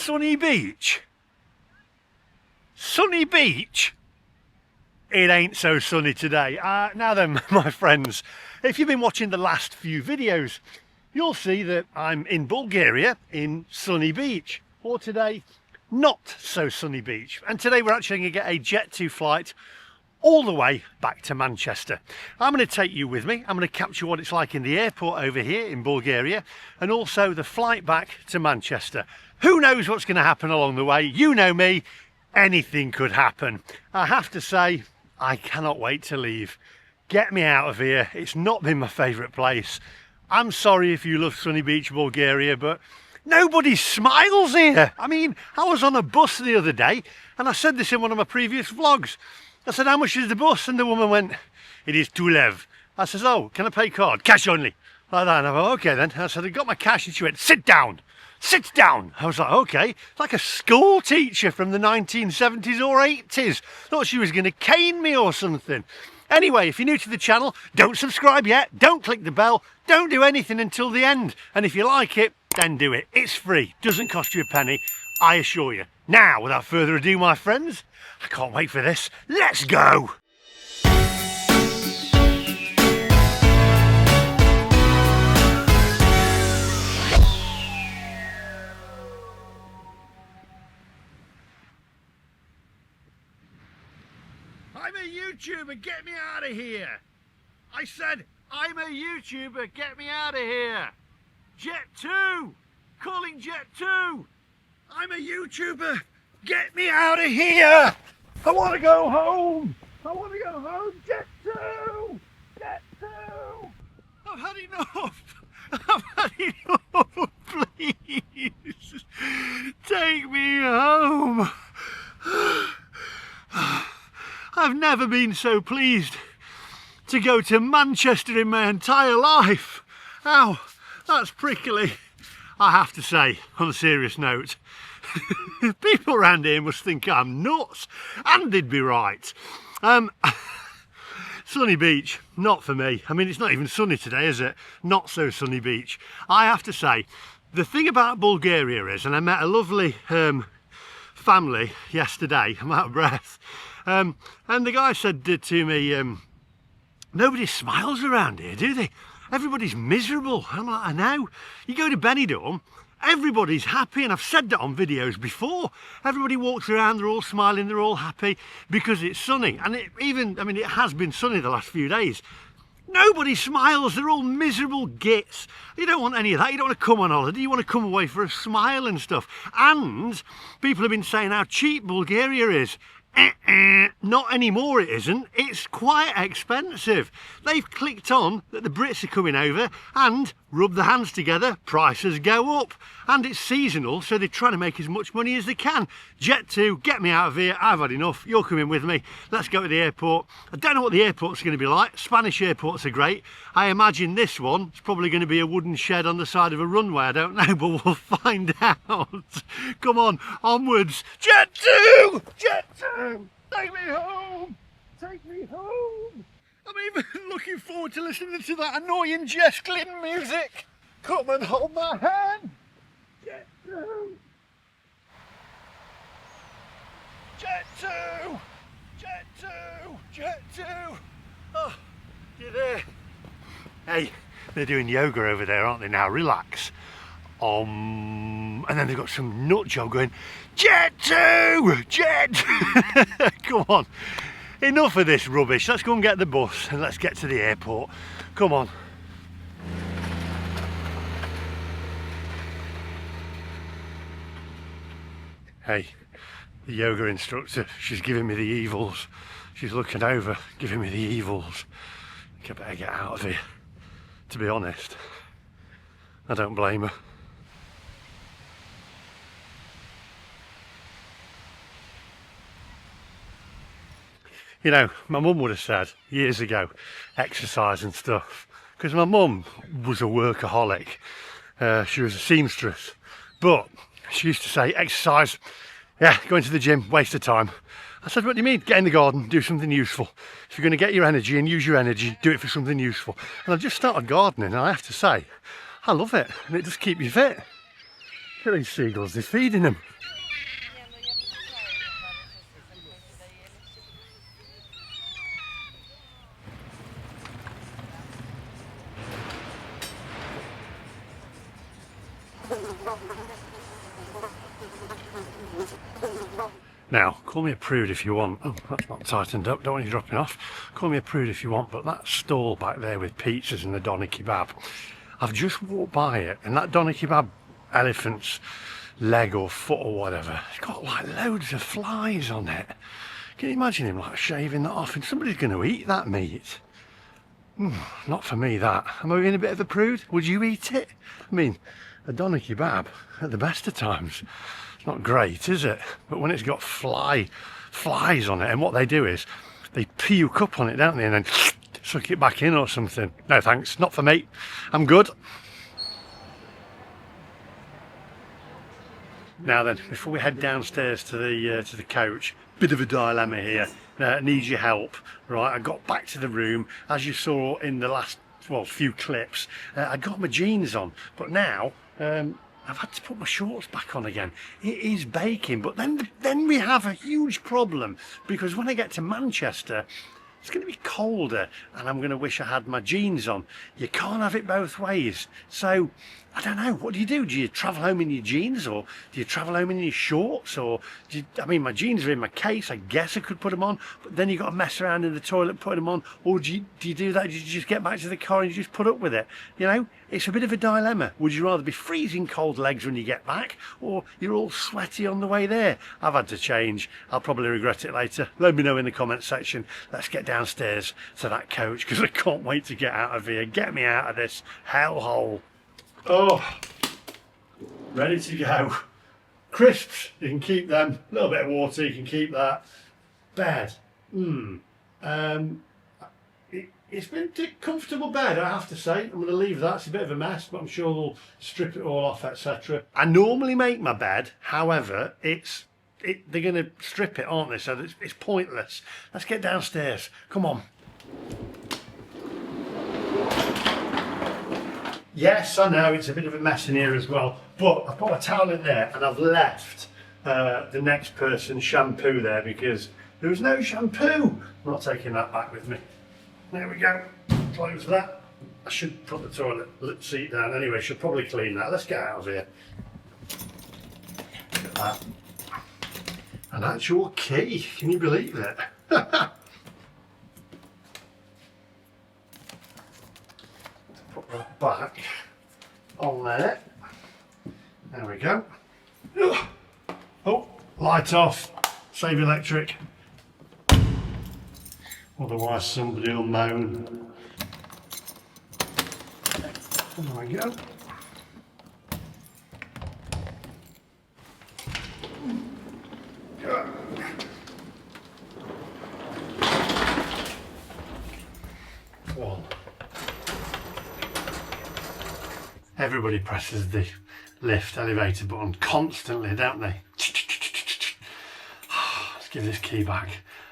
sunny beach. Sunny beach? It ain't so sunny today. Now then, my friends, if you've been watching the last few videos, you'll see that I'm in Bulgaria in sunny beach. Or today, not so sunny beach. And today we're actually going to get a Jet2 flight all the way back to Manchester. I'm going to take you with me. I'm going to capture what it's like in the airport over here in Bulgaria and also the flight back to Manchester. Who knows what's going to happen along the way? You know me, anything could happen. I have to say, I cannot wait to leave. Get me out of here. It's not been my favourite place. I'm sorry if you love sunny beach Bulgaria, but nobody smiles here. I mean, I was on a bus the other day and I said this in one of my previous vlogs. I said, how much is the bus? And the woman went, it is 2 lev. I says, oh, can I pay card? Cash only. Like that. And I went, okay then. I said, I got my cash. And she went, sit down. Sit down. I was like, okay. Like a school teacher from the 1970s or 80s. Thought she was going to cane me or something. Anyway, if you're new to the channel, don't subscribe yet. Don't click the bell. Don't do anything until the end. And if you like it, then do it. It's free. Doesn't cost you a penny. I assure you. Now, without further ado, my friends, I can't wait for this. Let's go! I'm a YouTuber, get me out of here! I said, I'm a YouTuber, get me out of here! Jet2! Calling Jet2! I'm a YouTuber! Get me out of here! I want to go home! I want to go home! Jet2! Jet2! I've had enough! I've had enough! Please! Take me home! I've never been so pleased to go to Manchester in my entire life. Ow, that's prickly. I have to say, on a serious note, people around here must think I'm nuts, and they'd be right. Sunny beach, not for me. I mean, it's not even sunny today, is it? Not so sunny beach. I have to say, the thing about Bulgaria is, and I met a lovely family yesterday, I'm out of breath, and the guy said to me, nobody smiles around here, do they? Everybody's miserable. I'm like, I know. You go to Benidorm, everybody's happy, and I've said that on videos before. Everybody walks around, they're all smiling, they're all happy because it's sunny. And it has been sunny the last few days. Nobody smiles, they're all miserable gits. You don't want any of that. You don't want to come on holiday, you want to come away for a smile and stuff. And people have been saying how cheap Bulgaria is. Not anymore, it isn't. It's quite expensive. They've clicked on that the Brits are coming over and rub their hands together, prices go up. And it's seasonal, so they're trying to make as much money as they can. Jet2, get me out of here. I've had enough. You're coming with me. Let's go to the airport. I don't know what the airport's going to be like. Spanish airports are great. I imagine this one is probably going to be a wooden shed on the side of a runway. I don't know, but we'll find out. Come on, onwards. Jet2! Jet2! Take me home! Take me home! I'm even looking forward to listening to that annoying Jess Glynn music. Come and hold my hand! Jet2! Jet2! Jet2! Jet2! Oh, you're there. Hey, they're doing yoga over there, aren't they now? Relax. And then they've got some nut job going, Jet2! Jet! Come on. Enough of this rubbish. Let's go and get the bus and let's get to the airport. Come on. Hey, the yoga instructor, she's giving me the evils. She's looking over, giving me the evils. I think I better get out of here. To be honest, I don't blame her. You know, my mum would have said years ago, exercise and stuff, because my mum was a workaholic. She was a seamstress, but she used to say, exercise, yeah, going to the gym, waste of time. I said, what do you mean? Get in the garden, do something useful. If you're going to get your energy and use your energy, do it for something useful. And I've just started gardening, and I have to say, I love it, and it does keep you fit. Look at these seagulls, they're feeding them. Now, call me a prude if you want. Oh, that's not tightened up, don't want you dropping off. Call me a prude if you want, but that stall back there with pizzas and the doner kebab, I've just walked by it, and that doner kebab elephant's leg or foot or whatever, it's got like loads of flies on it. Can you imagine him like shaving that off? And somebody's going to eat that meat. Not for me, that. Am I being a bit of a prude? Would you eat it? I mean, a doner kebab at the best of times, it's not great, is it? But when it's got flies on it, and what they do is they puke up on it, don't they, and then suck it back in or something. No thanks, not for me. I'm good. Now then, before we head downstairs to the coach, bit of a dilemma here. Needs your help, right? I got back to the room, as you saw in the last few clips. I got my jeans on, but now I've had to put my shorts back on again. It is baking, but then we have a huge problem, because when I get to Manchester, it's going to be colder, and I'm going to wish I had my jeans on. You can't have it both ways. So, I don't know, what do you do? Do you travel home in your jeans, or do you travel home in your shorts? Or, I mean, my jeans are in my case, I guess I could put them on, but then you've got to mess around in the toilet putting them on. Or do you do that? Do you just get back to the car and you just put up with it? You know, it's a bit of a dilemma. Would you rather be freezing cold legs when you get back, or you're all sweaty on the way there? I've had to change. I'll probably regret it later. Let me know in the comments section. Let's get downstairs to that coach, because I can't wait to get out of here. Get me out of this hellhole. Oh, ready to go. Crisps, you can keep them. A little bit of water, you can keep that. Bed. It's been a comfortable bed, I have to say. I'm going to leave that. It's a bit of a mess, but I'm sure they'll strip it all off, etc. I normally make my bed, however, they're going to strip it, aren't they? So it's pointless. Let's get downstairs. Come on. Yes, I know it's a bit of a mess in here as well, but I've put a towel in there and I've left the next person's shampoo there because there was no shampoo. I'm not taking that back with me. There we go. Close that. I should put the toilet seat down anyway. Should probably clean that. Let's get out of here. Look at that. An actual key. Can you believe it? Put that back on there. There we go. Oh, light off. Save electric. Otherwise somebody will moan. There we go. One. Everybody presses the lift elevator button constantly, don't they? Let's give this key back.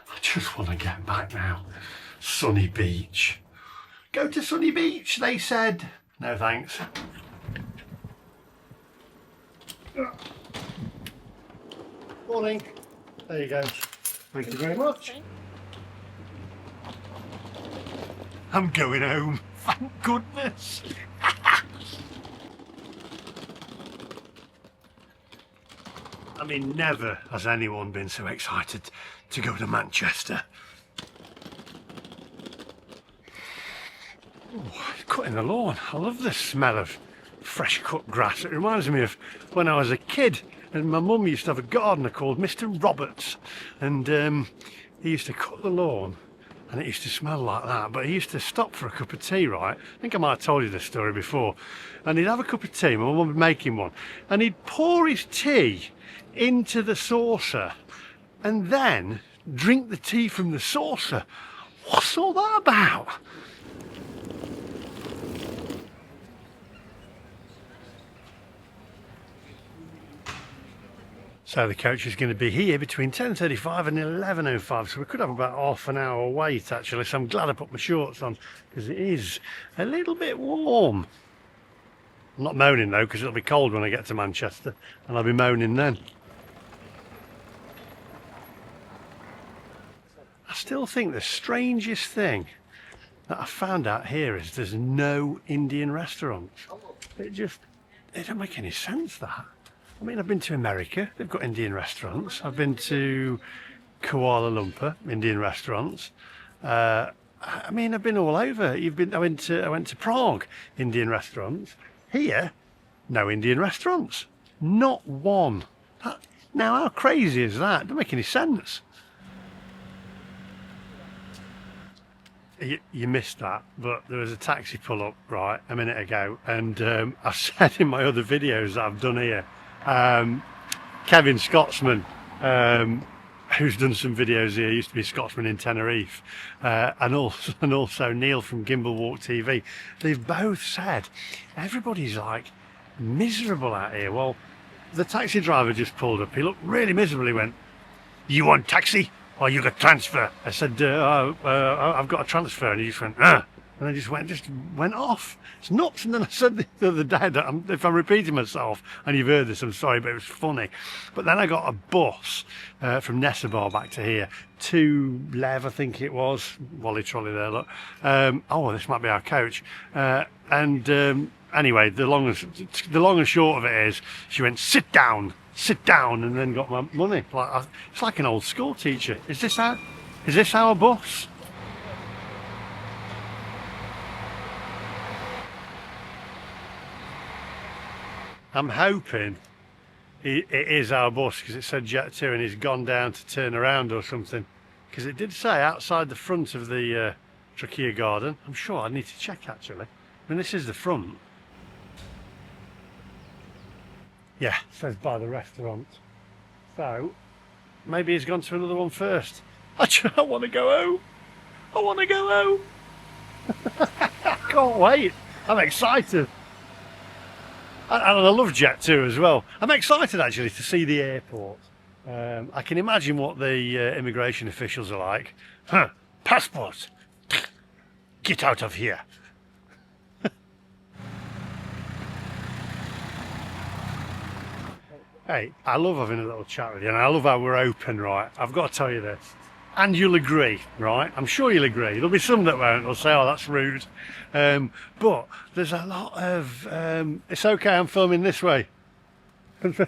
I just want to get back now. Sunny Beach. Go to Sunny Beach, they said. No thanks. Morning. There you go. Thank you very much. I'm going home. Thank goodness. I mean, never has anyone been so excited to go to Manchester. Oh, cutting the lawn. I love the smell of fresh cut grass. It reminds me of when I was a kid and my mum used to have a gardener called Mr. Roberts, and he used to cut the lawn and it used to smell like that, but he used to stop for a cup of tea, right? I think I might have told you this story before. And he'd have a cup of tea, my mum would make him one, and he'd pour his tea into the saucer and then drink the tea from the saucer. What's all that about? So the coach is going to be here between 10:35 and 11:05, so we could have about half an hour wait actually, so I'm glad I put my shorts on because it is a little bit warm. I'm not moaning though, because it'll be cold when I get to Manchester, and I'll be moaning then. I still think the strangest thing that I found out here is there's no Indian restaurants. It don't make any sense, that. I mean, I've been to America, they've got Indian restaurants. I've been to Kuala Lumpur, Indian restaurants. I mean, I've been all over. I went to Prague, Indian restaurants. Here, no Indian restaurants. Not one. Now, how crazy is that? It doesn't make any sense. You missed that, but there was a taxi pull up right a minute ago, and I've said in my other videos that I've done here, Kevin Scotsman, who's done some videos here, used to be a Scotsman in Tenerife, and also Neil from Gimbal Walk TV. They've both said everybody's like miserable out here. Well, the taxi driver just pulled up. He looked really miserable. He went, "You want taxi? Or you got transfer?" I said, "I've got a transfer," and he just went, "Ah," and then just went off. It's nuts. And then I said the other day that if I'm repeating myself, and you've heard this, I'm sorry, but it was funny. But then I got a bus from Nessabar back to here, 2 Lev, I think it was, Wally Trolley there, look. Oh, this might be our coach. Anyway, the long and short of it is, she went, sit down, and then got my money. It's like an old school teacher. Is this our bus? I'm hoping it is our bus, because it said Jet2 and he's gone down to turn around or something. Because it did say outside the front of the Trachea garden. I'm sure I need to check actually. I mean, this is the front. Yeah, it says by the restaurant. So, maybe he's gone to another one first. I want to go home. I want to go home. I can't wait. I'm excited. And I love Jet2 as well. I'm excited actually to see the airport. I can imagine what the immigration officials are like. Huh, passport. Get out of here. Hey, I love having a little chat with you, and I love how we're open, right? I've got to tell you this, and you'll agree, right? I'm sure you'll agree. There'll be some that won't. They'll say, "Oh, that's rude." But there's a lot of. It's okay. I'm filming this way. There's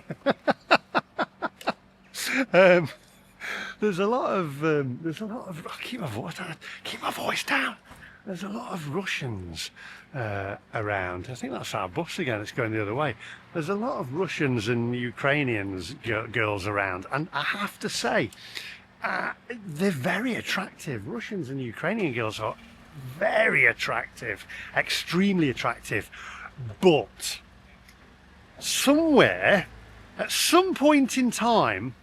a lot of. Keep my voice down. There's a lot of Russians around. I think that's our bus again. It's going the other way. There's a lot of Russians and Ukrainians girls around, and I have to say, they're very attractive. Russians and Ukrainian girls are very attractive, extremely attractive. But somewhere, at some point in time,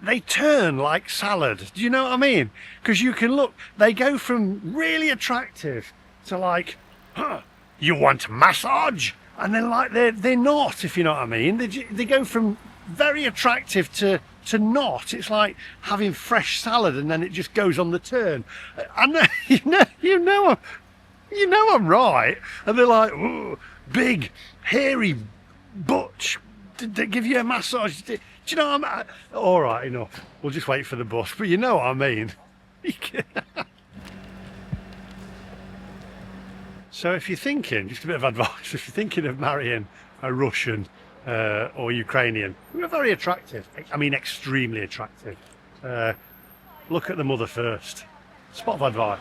they turn like salad. Do you know what I mean? Because you can look, they go from really attractive to like, huh, you want massage? And then like they're not, if you know what I mean. They go from very attractive to not. It's like having fresh salad, and then it just goes on the turn. And you know I'm right. And they're like, ooh, big, hairy, butch. They give you a massage. Do you know what I'm... All right, enough. We'll just wait for the bus. But you know what I mean. So if you're thinking, just a bit of advice, if you're thinking of marrying a Russian or Ukrainian, who are very attractive, I mean extremely attractive, look at the mother first. Spot of advice.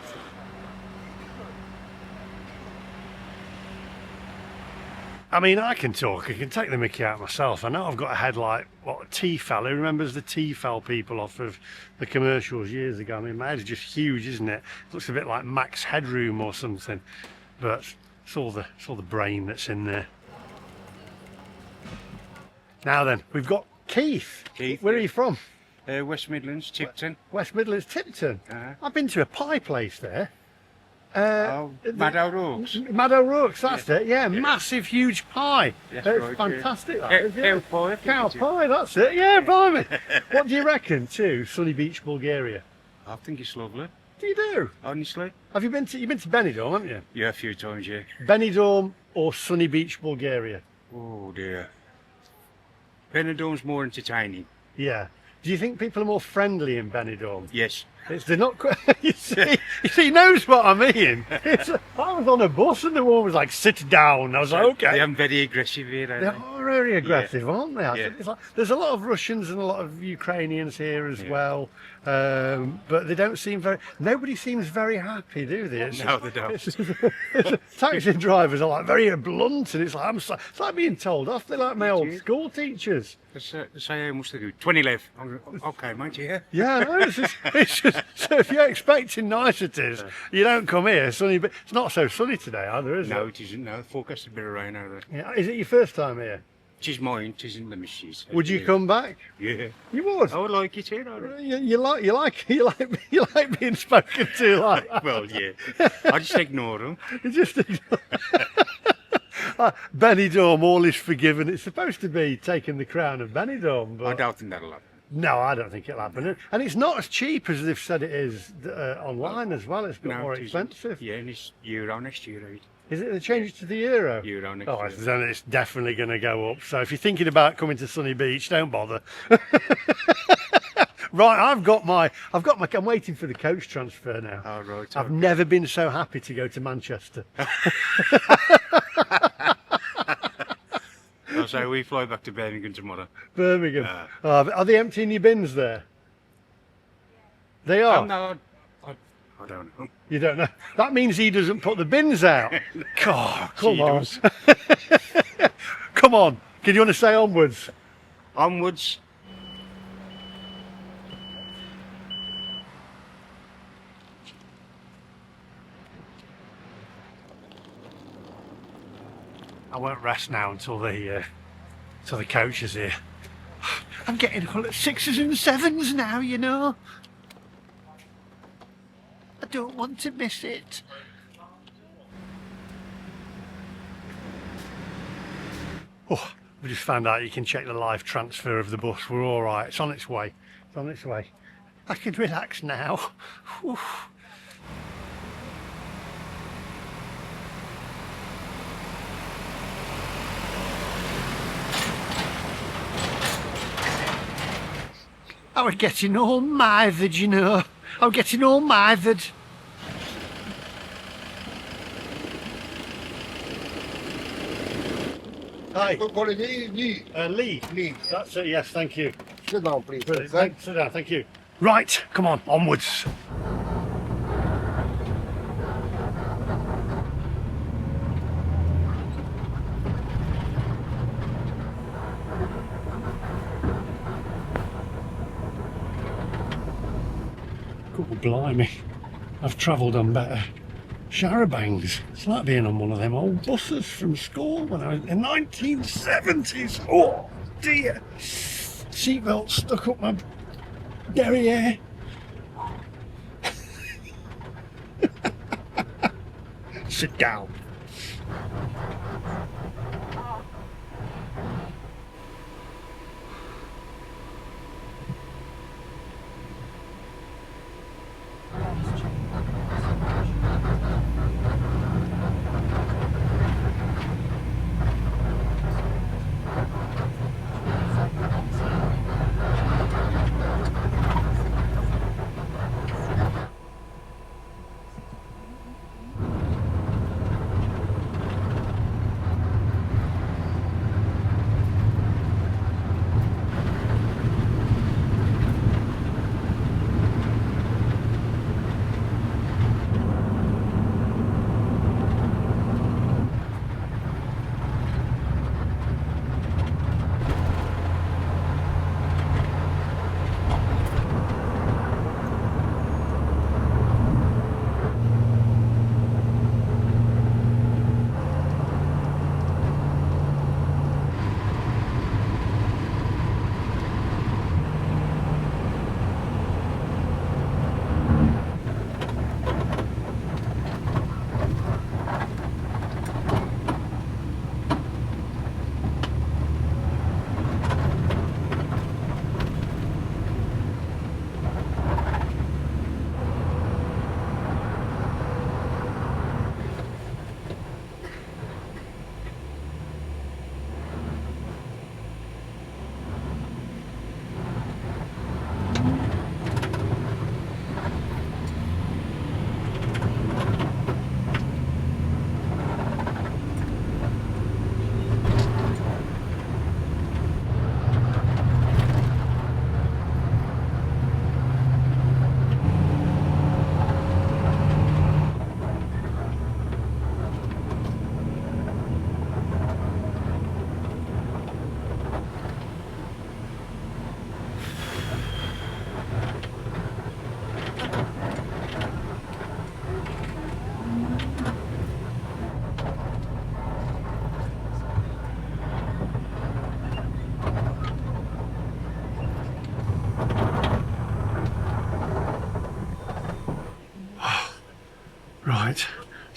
I mean, I can talk, I can take the mickey out myself. I know I've got a head like, what, T-Fell. Who remembers the T-Fell people off of the commercials years ago? I mean, my head's just huge, isn't it? It looks a bit like Max Headroom or something. But it's all the brain that's in there. Now then, we've got Keith. Where are you from? West Midlands, Tipton. West Midlands, Tipton. I've been to a pie place there. Maddow Rooks. Maddow Rooks, that's it. Yeah, massive, huge pie. That's it's right, fantastic. Yeah. That is, yeah. Cow pie. Cow pie, that's it. Yeah, blimey. What do you reckon to Sunny Beach, Bulgaria? I think it's lovely. Do you do? Honestly. Have you been to Benidorm, haven't you? Yeah, a few times, yeah. Benidorm or sunny beach Bulgaria? Oh dear. Benidorm's more entertaining. Yeah. Do you think people are more friendly in Benidorm? Yes. They're not quite, you see, he knows what I mean. I was on a bus and the woman was like, sit down. I was like, okay. They are very aggressive here, They aren't are very aggressive, aren't they? Yeah. It's like, there's a lot of Russians and a lot of Ukrainians here as well, but they don't seem nobody seems very happy, do they? No, they don't. Taxi drivers are like very blunt, and it's like being told off. They're like my old school teachers. they? Say how much they do. 20 left. Okay, mate, yeah. Yeah, no, it's just so if you're expecting niceties, you don't come here sunny, but it's not so sunny today either, is No, it? it isn't. No, forecast a bit of rain over there. Yeah. Is it your first time here? It is mine, it isn't the missus. Would you come back? Yeah. You would. I would like it here. I would. You like being spoken to like that. Well, yeah. I just ignore them. You just Benidorm, all is forgiven. It's supposed to be taking the crown of Benidorm, but I don't think that'll happen. no, I don't think it'll happen. And it's not as cheap as they've said it is online as well. It's got more it isn't. expensive. Yeah, and it's euro next year, right? Is it? They changed it to the euro. Euro next Oh, year. then it's definitely going to go up. So if you're thinking about coming to Sunny Beach, don't bother. Right, I'm waiting for the coach transfer now. Oh, right. I've never been so happy to go to Manchester. I'll say we fly back to Birmingham tomorrow. Birmingham. Are they emptying your bins there? They are. No, I don't know. You don't know. That means he doesn't put the bins out. God, come She on. does. Come on. Can you want to say onwards? Onwards. I won't rest now until the coach is here. I'm getting all at 6s and 7s now, you know. I don't want to miss it. Oh, we just found out you can check the live transfer of the bus. We're all right. It's on its way. It's on its way. I can relax now. Whew. I was getting all mithered, you know. I was getting all mithered. Hi. Lee. Lee. Lee. That's it, yes, thank you. Sit down, please. Brilliant. Sit down, thank you. Right, come on, onwards. God blimey, I've travelled on better charabangs. It's like being on one of them old buses from school when I was in the 1970s. Oh dear. Seatbelt stuck up my derriere. Sit down.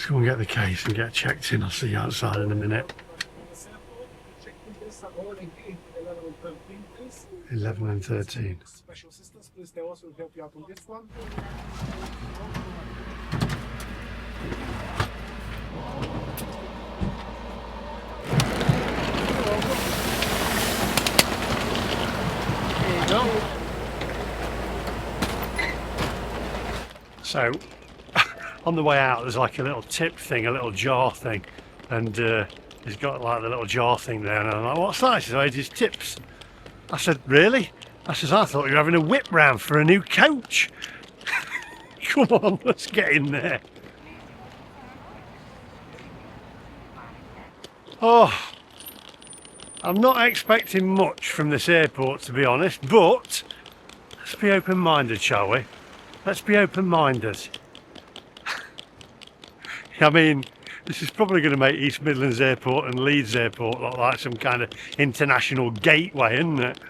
Let's go and get the case and get checked in. I'll see you outside in a minute. 11 and 13. Special assistance, please tell us, we'll help you out on this one. There you go. So, on the way out, there's like a little tip thing, a little jar thing, and he's got like the little jar thing there, and I'm like, what's that? He says, oh, it's his tips. I said, really? I says, I thought you were having a whip round for a new coach. Come on, let's get in there. Oh, I'm not expecting much from this airport, to be honest, but let's be open-minded, shall we? Let's be open-minded. I mean, this is probably going to make East Midlands Airport and Leeds Airport look like some kind of international gateway, isn't it?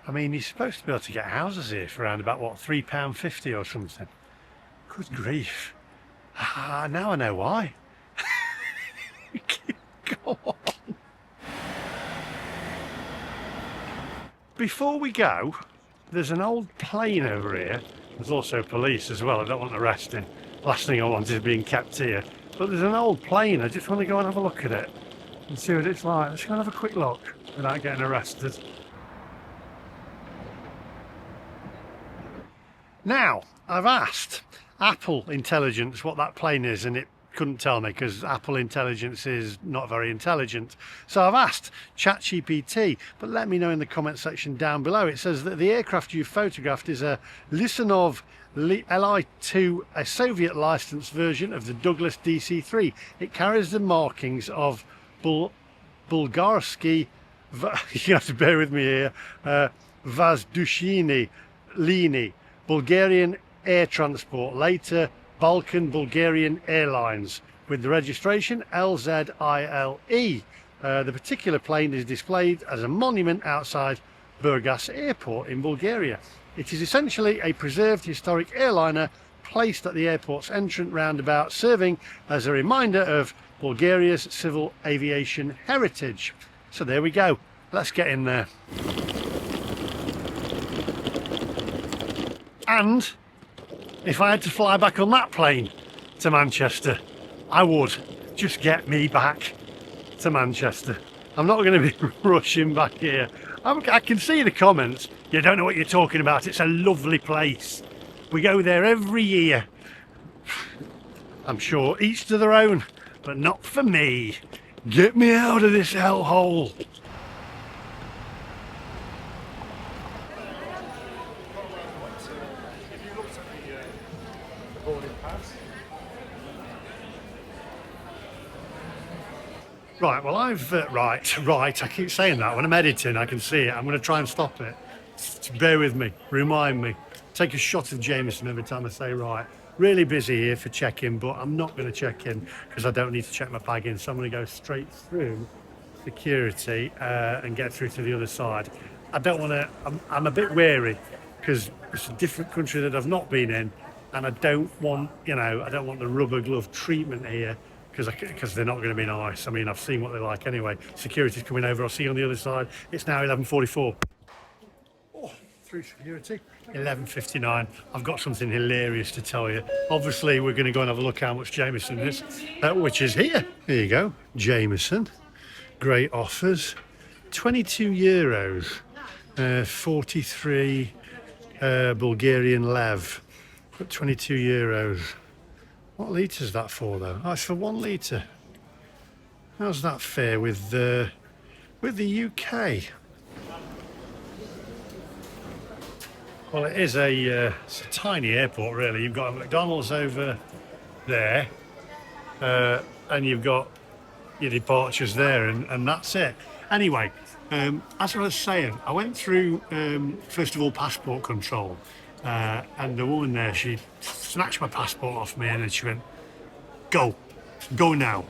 I mean, you're supposed to be able to get houses here for around about, what, £3.50 or something? Good grief. Ah, now I know why. Go on. Before we go, there's an old plane over here. There's also police as well. I don't want arresting. Last thing I want is being kept here. But there's an old plane. I just want to go and have a look at it and see what it's like. Let's go and have a quick look without getting arrested. Now, I've asked Apple Intelligence what that plane is, and it couldn't tell me because Apple Intelligence is not very intelligent. So I've asked ChatGPT, but let me know in the comment section down below. It says that the aircraft you photographed is a Lisanov Li-2, a Soviet licensed version of the Douglas DC-3. It carries the markings of Bulgarsky, you have to bear with me here, Vazdushny Lini, Bulgarian Air Transport, later Balkan Bulgarian Airlines, with the registration LZILE. The particular plane is displayed as a monument outside Burgas Airport in Bulgaria. It is essentially a preserved historic airliner placed at the airport's entrance roundabout, serving as a reminder of Bulgaria's civil aviation heritage. So there we go. Let's get in there. And if I had to fly back on that plane to Manchester, I would. Just get me back to Manchester. I'm not going to be rushing back here. I can see the comments. You don't know what you're talking about. It's a lovely place. We go there every year. I'm sure each to their own, but not for me. Get me out of this hellhole. Right, well right, I keep saying that. When I'm editing, I can see it. I'm going to try and stop it. Just bear with me, remind me. Take a shot of Jameson every time I say right. Really busy here for check-in, but I'm not going to check in because I don't need to check my bag in. So I'm going to go straight through security and get through to the other side. I don't want to, I'm a bit wary because it's a different country that I've not been in, and I don't want, I don't want the rubber glove treatment here. Because they're not going to be nice. I mean, I've seen what they're like anyway. Security's coming over. I'll see you on the other side. It's now 11:44. Oh, through security. 11:59. I've got something hilarious to tell you. Obviously, we're going to go and have a look how much Jameson is, which is here. Here you go. Jameson. Great offers. €22. 43 Bulgarian lev. But €22. What litre is that for, though? Oh, it's for 1 litre. How's that fair with the UK? Well, it's a tiny airport, really. You've got a McDonald's over there, and you've got your departures there, and that's it. Anyway, as I was saying, I went through, first of all, passport control. And the woman there, she snatched my passport off me and then she went, go now.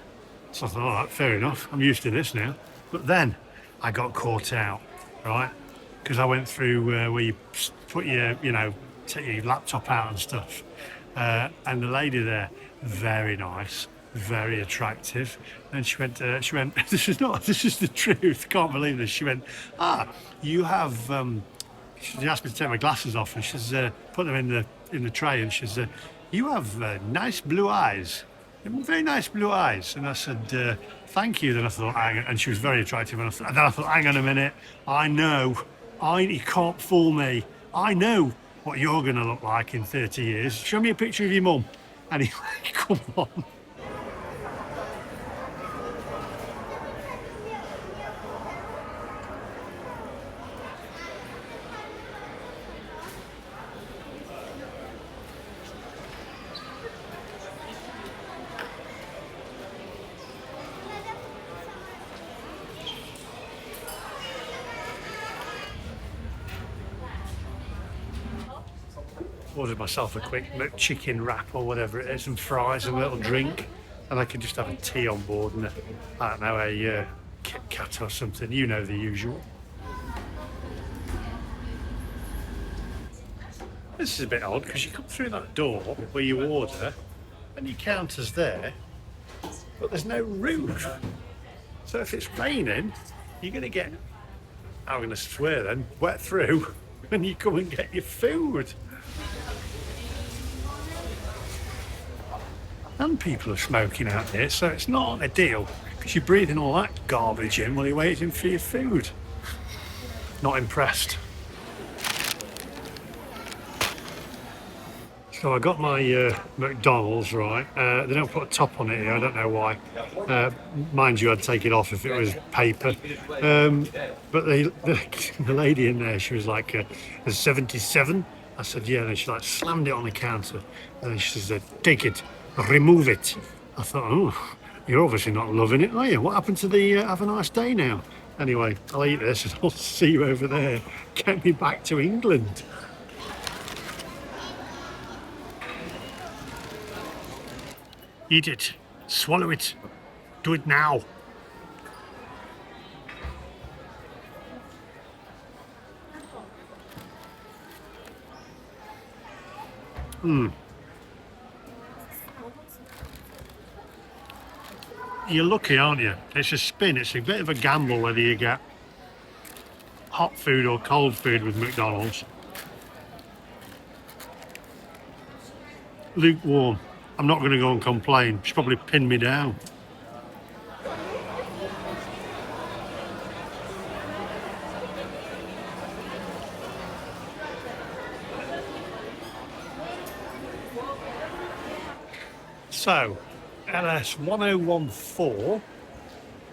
So I thought, all right, fair enough, I'm used to this now. But then I got caught out. right? Because I went through where you put your, you know, take your laptop out and stuff. And the lady there, very nice, very attractive. And she went, this is the truth, can't believe this. She went, you have, she asked me to take my glasses off, and she's put them in the tray, and she said, you have nice blue eyes, very nice blue eyes. And I said, thank you. Then I thought, and she was very attractive, and then I thought, hang on a minute, you can't fool me. I know what you're going to look like in 30 years. Show me a picture of your mum. Anyway, come on. Ordered myself a quick chicken wrap or whatever it is, and fries and a little drink, and I can just have a tea on board and I don't know, a Kit Kat or something, you know, the usual. This is a bit odd because you come through that door where you order and your counter's there, but there's no roof. So if it's raining, you're going to get, I'm going to swear then, wet through when you come and get your food. And people are smoking out here, so it's not ideal because you're breathing all that garbage in while you're waiting for your food. Not impressed. So I got my McDonald's, right. They don't put a top on it here, I don't know why. Mind you, I'd take it off if it was paper. But the lady in there, she was like, a 77? I said, yeah, and she like slammed it on the counter. And then she said, take it. Remove it. I thought, oh, you're obviously not loving it, are you? What happened to the have a nice day now? Anyway, I'll eat this and I'll see you over there. Get me back to England. Eat it. Swallow it. Do it now. You're lucky, aren't you? It's a spin. It's a bit of a gamble whether you get hot food or cold food with McDonald's. Lukewarm. I'm not going to go and complain. She's probably pinned me down. So, LS 1014,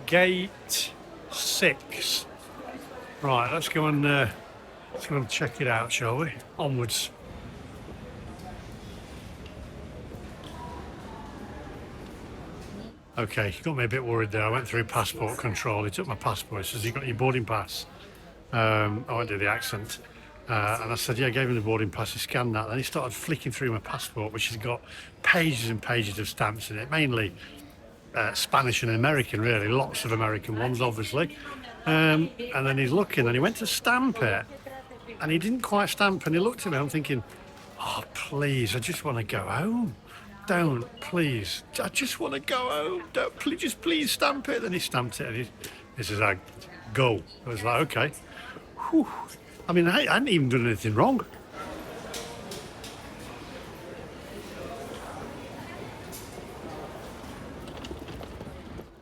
gate 6. Right, let's go and check it out, shall we? Onwards. Okay, you got me a bit worried there. I went through passport control. He took my passport. He says, you got your boarding pass? I won't do the accent. And I said, yeah, I gave him the boarding pass. He scanned that. Then he started flicking through my passport, which has got pages and pages of stamps in it, mainly Spanish and American, really. Lots of American ones, obviously. And then he's looking, and he went to stamp it, and he didn't quite stamp, and he looked at me. I'm thinking, oh, please, I just want to go home. Don't, please. I just want to go home. Don't, please, just please stamp it. Then he stamped it, and he says, go. I was like, okay. Whew. I mean, I hadn't even done anything wrong.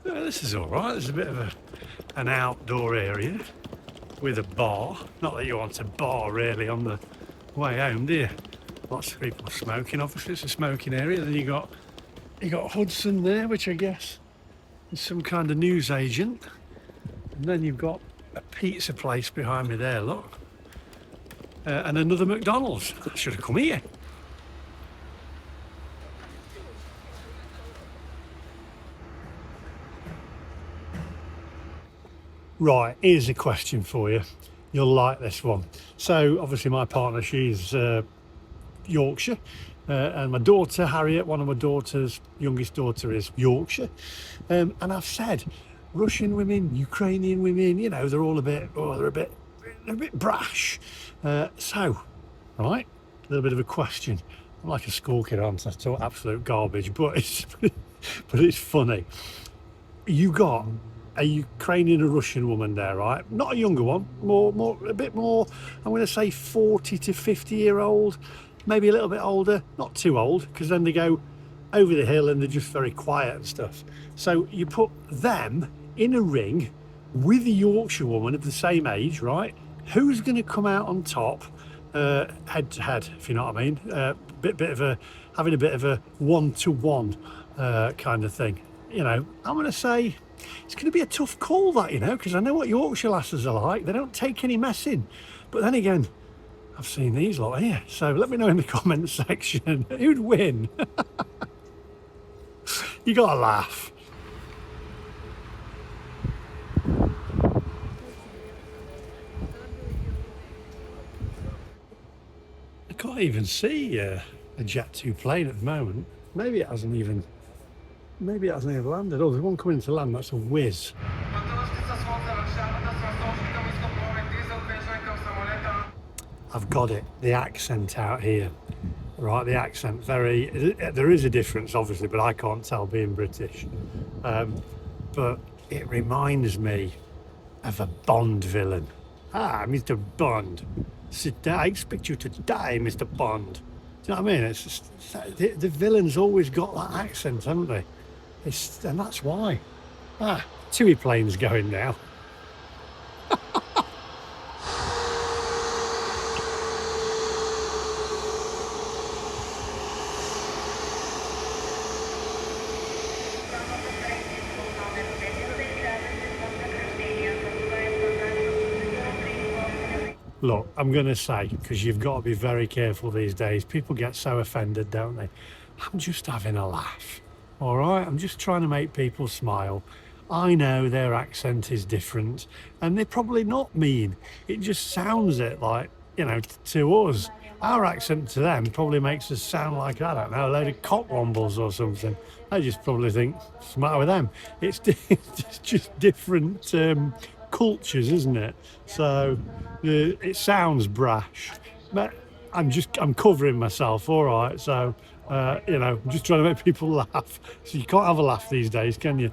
This is all right. There's a bit of an outdoor area with a bar. Not that you want a bar, really, on the way home, do you? Lots of people smoking. Obviously, it's a smoking area. Then you got Hudson there, which I guess is some kind of news agent. And then you've got a pizza place behind me there, look. And another McDonald's. I should have come here. Right, here's a question for you. You'll like this one. So, obviously, my partner, she's Yorkshire. And my daughter, Harriet, one of my daughter's youngest daughter is Yorkshire. And I've said, Russian women, Ukrainian women, you know, they're all a bit, they're a bit they're a bit brash. So, right, a little bit of a question. I'm like a school kid, aren't I? I talk absolute garbage, but it's funny. You got a Ukrainian and Russian woman there, right? Not a younger one, a bit more. I'm going to say 40 to 50-year-old, maybe a little bit older, not too old, because then they go over the hill and they're just very quiet and stuff. So you put them in a ring with a Yorkshire woman of the same age, right? Who's going to come out on top, head to head, if you know what I mean? Having a bit of a one-to-one kind of thing. You know, I'm going to say it's going to be a tough call, that, you know, because I know what Yorkshire lasses are like. They don't take any messing. But then again, I've seen these lot here. So let me know in the comments section who'd win. You got to laugh. I can't even see a Jet2 plane at the moment. Maybe it hasn't even landed. Oh, there's one coming to land. That's a whiz. I've got it. The accent out here. Right, the accent. There is a difference, obviously, but I can't tell being British. But it reminds me of a Bond villain. Ah, Mr. Bond. Sit down. I expect you to die, Mr. Bond. Do you know what I mean? It's just, the villains always got that accent, haven't they? And that's why. Ah, TUI plane's going now. Look, I'm going to say, because you've got to be very careful these days. People get so offended, don't they? I'm just having a laugh. All right, I'm just trying to make people smile. I know their accent is different and they're probably not mean. It just sounds it like, you know, to us. Our accent to them probably makes us sound like, I don't know, a load of cockwombles or something. I just probably think, what's the matter with them? It's just different cultures, isn't it? So it sounds brash, but I'm covering myself, all right? So, you know, I'm just trying to make people laugh. So you can't have a laugh these days, can you?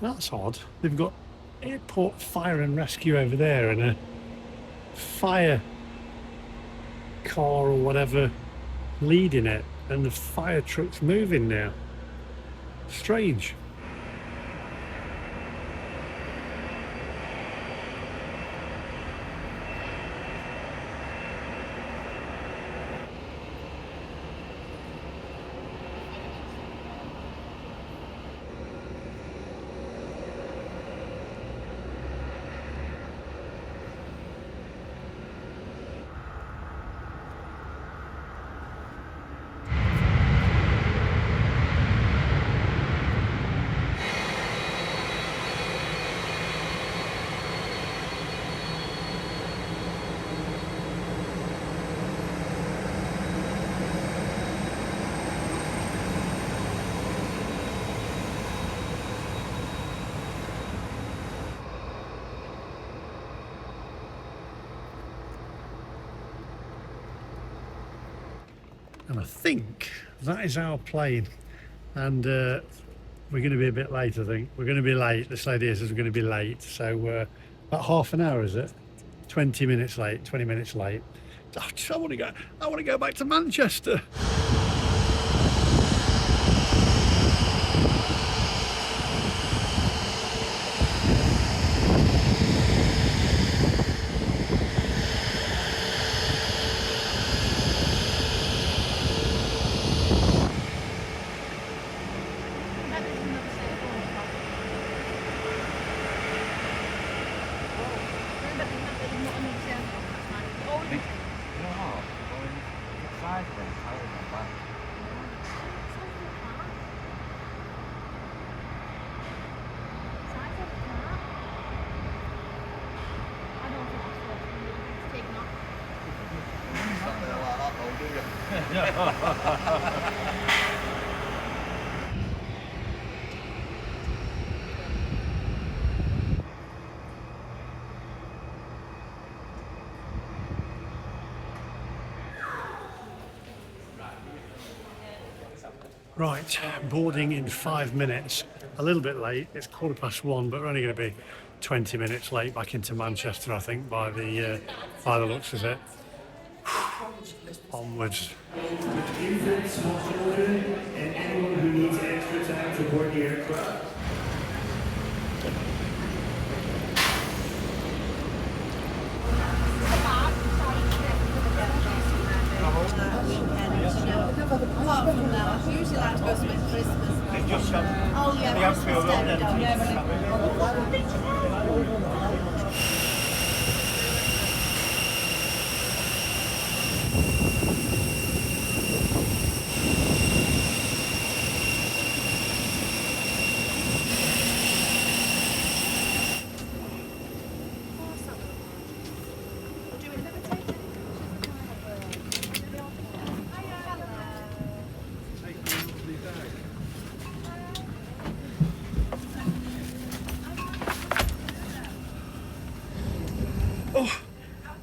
That's odd. They've got airport fire and rescue over there and a fire car or whatever leading it, and the fire truck's moving now. Strange. And I think that is our plane. And we're going to be a bit late, I think. We're going to be late. This lady says we're going to be late. So about half an hour, is it? 20 minutes late, 20 minutes late. I want to go back to Manchester. Right, boarding in 5 minutes. A little bit late. It's 1:15, but we're only going to be 20 minutes late back into Manchester, I think, by the looks of it. Onwards. And anyone who needs extra time to board the aircraft. Apart from that, I usually like to go spend Christmas. Oh yeah, Christmas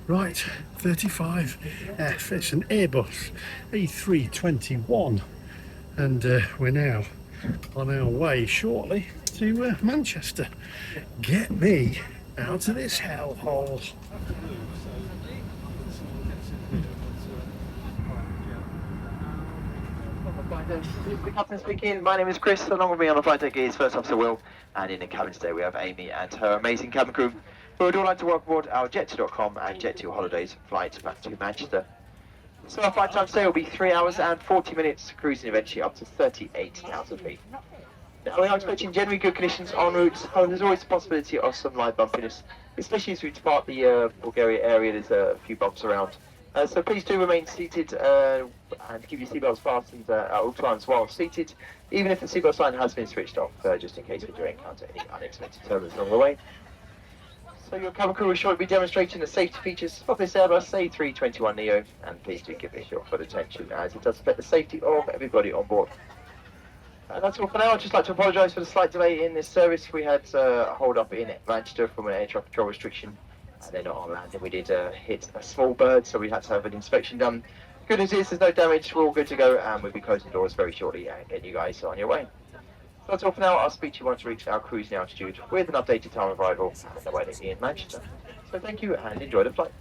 Right, 35F. It's an Airbus A321, and we're now on our way shortly to Manchester. Get me out of this hellhole. The captain speaking. My name is Chris. Along with me on the flight deck is First Officer Will, and in the cabin today we have Amy and her amazing cabin crew, who would all like to welcome aboard our Jet2.com and Jet2 Holidays flight back to Manchester. So our flight time today will be 3 hours and 40 minutes, cruising eventually up to 38,000 feet. Now we are expecting generally good conditions en route. However, there's always the possibility of some light bumpiness, especially as we depart the Bulgaria area. There's a few bumps around. So please do remain seated and keep your seatbelts fastened at all times while seated, even if the seatbelt sign has been switched off, just in case we do encounter any unexpected turbulence along the way. So your cabin crew will shortly be demonstrating the safety features of this Airbus A321neo, and please do give this your full attention as it does affect the safety of everybody on board. And that's all for now. I'd just like to apologise for the slight delay in this service. We had a hold up in Manchester from an air traffic control restriction. They're not on land, and we did hit a small bird, so we had to have an inspection done. Good news is there's no damage, we're all good to go, and we'll be closing doors very shortly and getting you guys on your way. So that's all for now. I'll speak to you once we reach our cruising altitude with an updated time of arrival and the weather in Manchester. So thank you and enjoy the flight.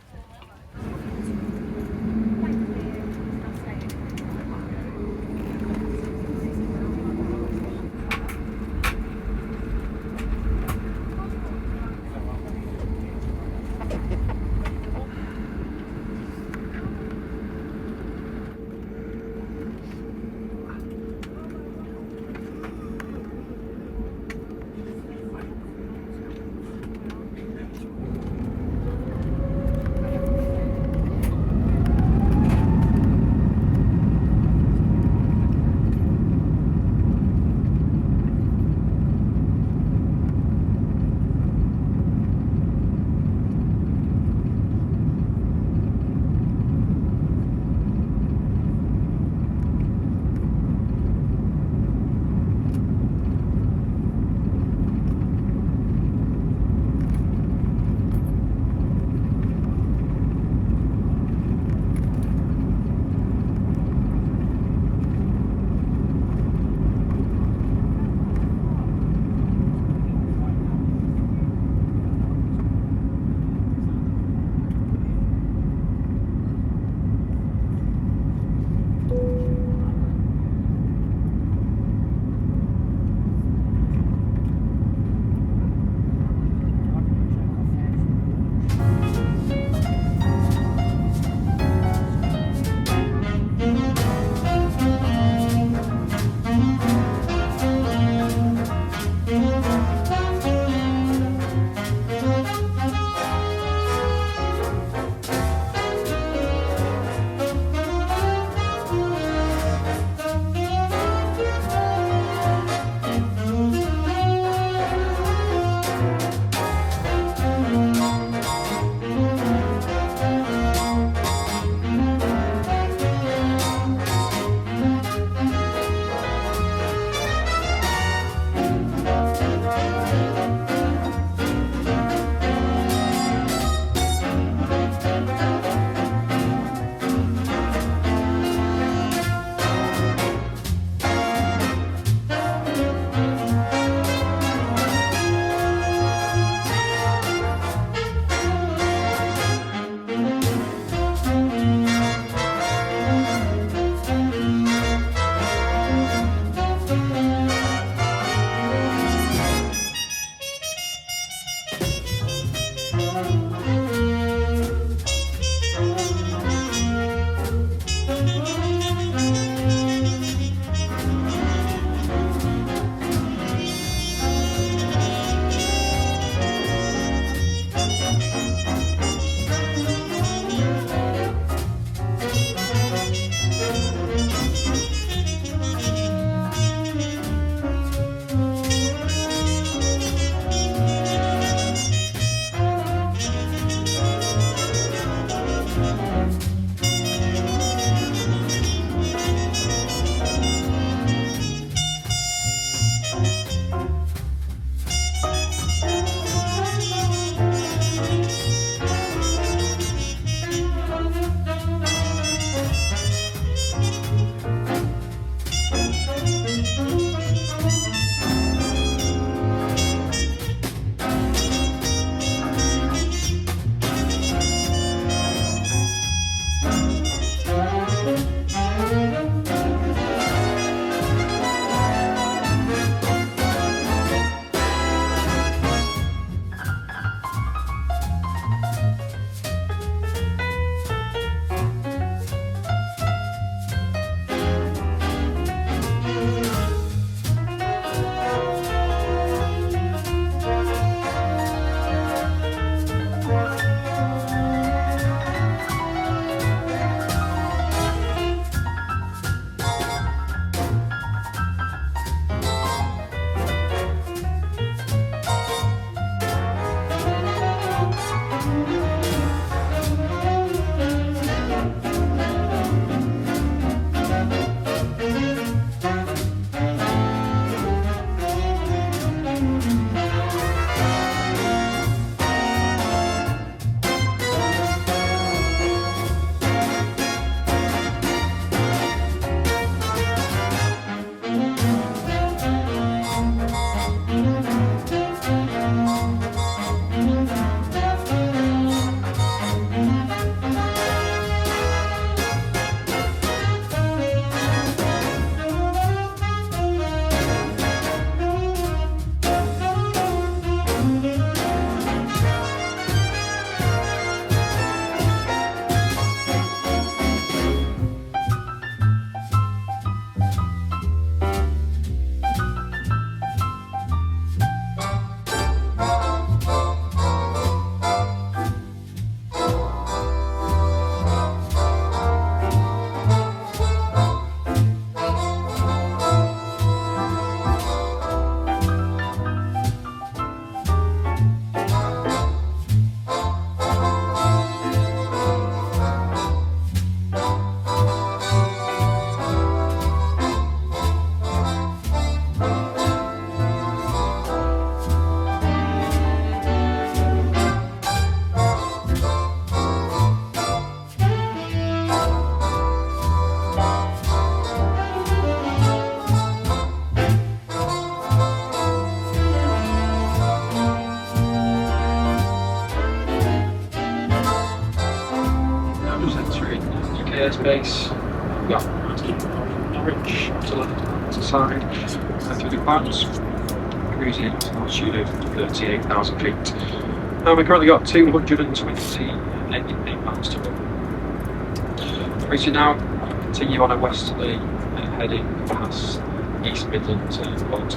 just entering UK airspace. We got Norwich to the left side, through the clouds, cruising at an altitude of 38,000 feet. Now we've currently got 228 miles to run. Racing now, continue on a westerly heading past East Midlands Airport.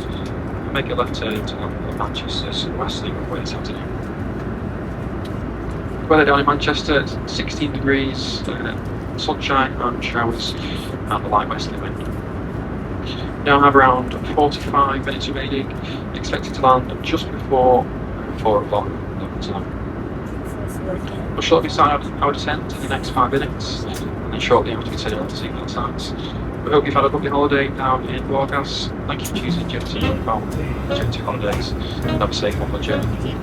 Make a left turn to Manchester, some westerly runway this afternoon. Weather down in Manchester, 16 degrees, sunshine and showers, and the light westerly wind. Now have around 45 minutes remaining, expected to land just before 4 o'clock local time. We'll shortly start our descent in the next 5 minutes, and then shortly after we turn on the signal signs. We hope you've had a lovely holiday down in Bulgaria. Thank you for choosing Jet2 Jet2 Holidays, and have a safe onward journey.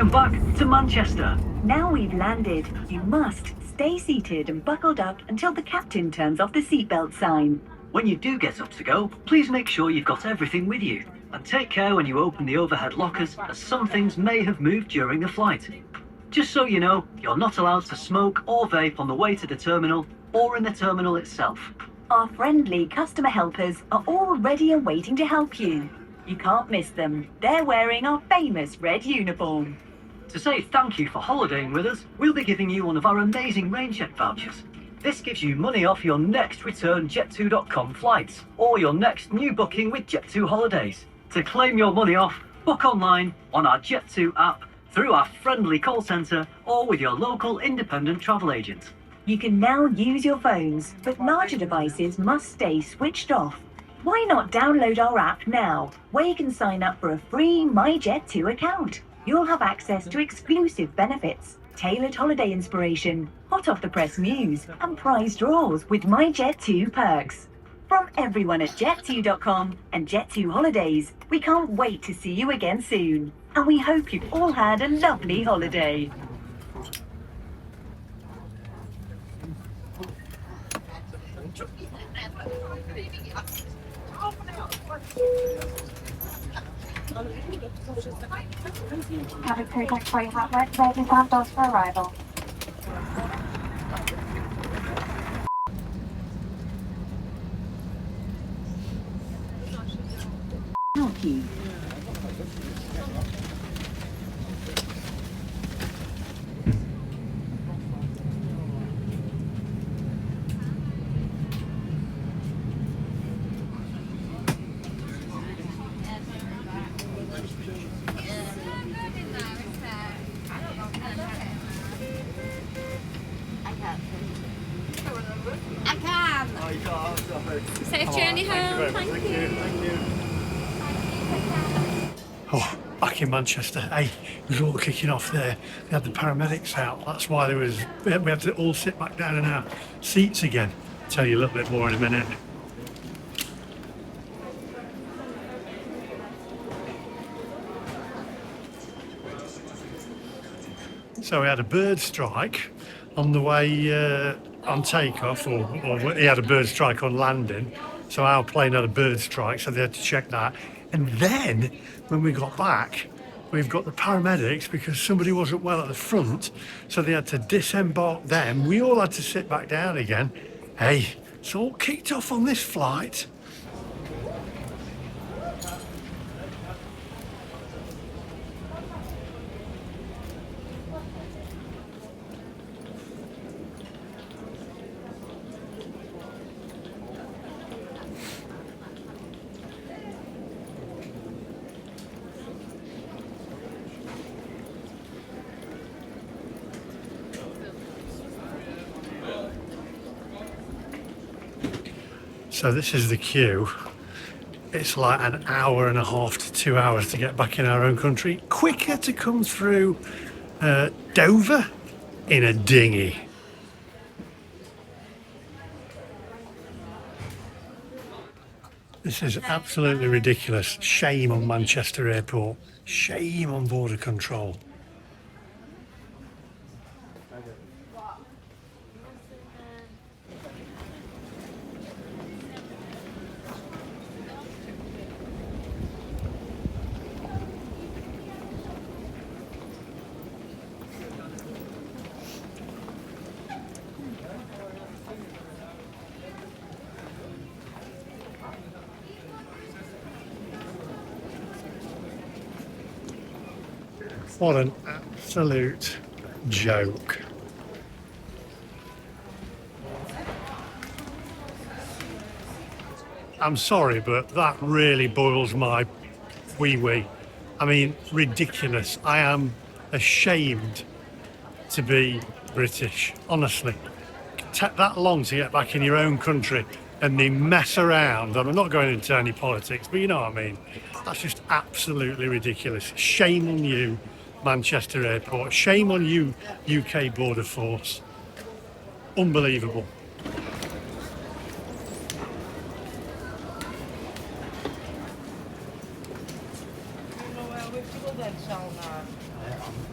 Welcome back to Manchester. Now we've landed, you must stay seated and buckled up until the captain turns off the seatbelt sign. When you do get up to go, please make sure you've got everything with you. And take care when you open the overhead lockers, as some things may have moved during the flight. Just so you know, you're not allowed to smoke or vape on the way to the terminal or in the terminal itself. Our friendly customer helpers are all ready and waiting to help you. You can't miss them. They're wearing our famous red uniform. To say thank you for holidaying with us, we'll be giving you one of our amazing rain check vouchers. This gives you money off your next return Jet2.com flights or your next new booking with Jet2 Holidays. To claim your money off, book online on our Jet2 app, through our friendly call centre or with your local independent travel agent. You can now use your phones, but larger devices must stay switched off. Why not download our app now, where you can sign up for a free MyJet2 account? You'll have access to exclusive benefits, tailored holiday inspiration, hot off the press news, and prize draws with MyJet2 perks. From everyone at Jet2.com and Jet2 Holidays, we can't wait to see you again soon. And we hope you've all had a lovely holiday. Cabin crew, thanks for your hot work. Ready to stand doors for arrival. Help you. I can. Safe journey home. Thank you. Oh, back in Manchester, hey, it was all kicking off there. They had the paramedics out. That's why we had to all sit back down in our seats again. I'll tell you a little bit more in a minute. So we had a bird strike on the way on takeoff, or he had a bird strike on landing. So our plane had a bird strike, so they had to check that. And then when we got back, we've got the paramedics because somebody wasn't well at the front, so they had to disembark them. We all had to sit back down again. Hey, it's all kicked off on this flight. So this is the queue. It's like an hour and a half to 2 hours to get back in our own country. Quicker to come through Dover in a dinghy. This is absolutely ridiculous. Shame on Manchester Airport. Shame on border control. What an absolute joke. I'm sorry, but that really boils my wee-wee. I mean, ridiculous. I am ashamed to be British, honestly. It can take that long to get back in your own country and they mess around. I'm not going into any politics, but you know what I mean. That's just absolutely ridiculous. Shame on you, Manchester Airport. Shame on you, UK Border Force. Unbelievable.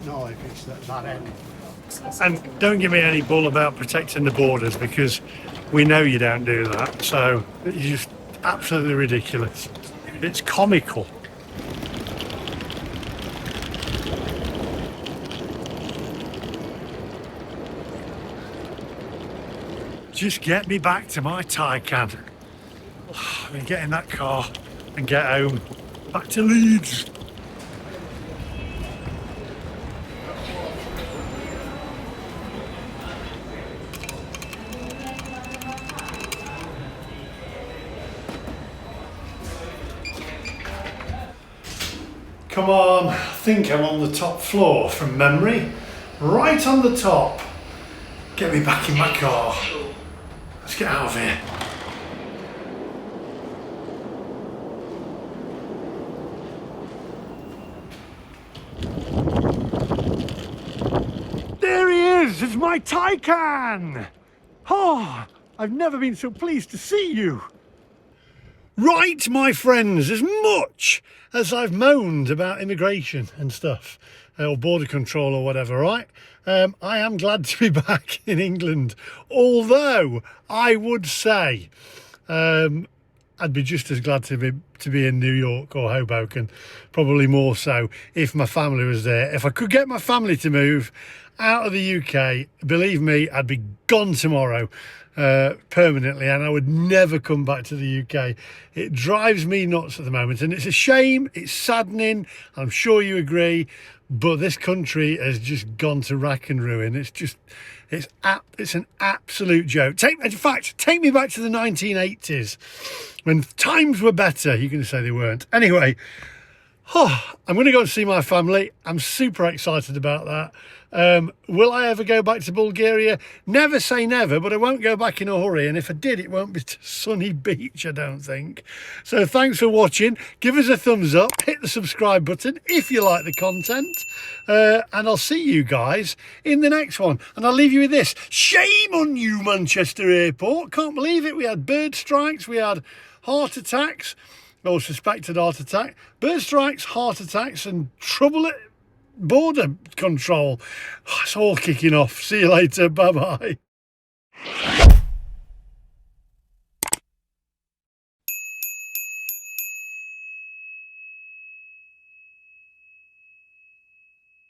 not if it's at that end. And don't give me any bull about protecting the borders, because we know you don't do that. So it's just absolutely ridiculous. It's comical. Just get me back to my Taycan. I mean, get in that car and get home. Back to Leeds. Come on, I think I'm on the top floor from memory. Right on the top. Get me back in my car. Let's get out of here. There he is! It's my Taycan! Oh, I've never been so pleased to see you. Right, my friends, as much as I've moaned about immigration and stuff, or border control or whatever, right? I am glad to be back in England, although I would say I'd be just as glad to be in New York or Hoboken, probably more so if my family was there. If I could get my family to move out of the UK, believe me, I'd be gone tomorrow. Permanently, and I would never come back to the UK. It drives me nuts at the moment, and it's a shame, it's saddening, I'm sure you agree, but this country has just gone to rack and ruin. It's an absolute joke. In fact, take me back to the 1980s when times were better. You're going to say they weren't. Anyway, I'm going to go and see my family. I'm super excited about that. Will I ever go back to Bulgaria? Never say never, but I won't go back in a hurry. And if I did, it won't be to sunny beach, I don't think. So thanks for watching. Give us a thumbs up. Hit the subscribe button if you like the content. And I'll see you guys in the next one. And I'll leave you with this. Shame on you, Manchester Airport. Can't believe it. We had bird strikes. We had heart attacks. Or suspected heart attack. Bird strikes, heart attacks, and trouble at border control. It's all kicking off. See you later. Bye bye.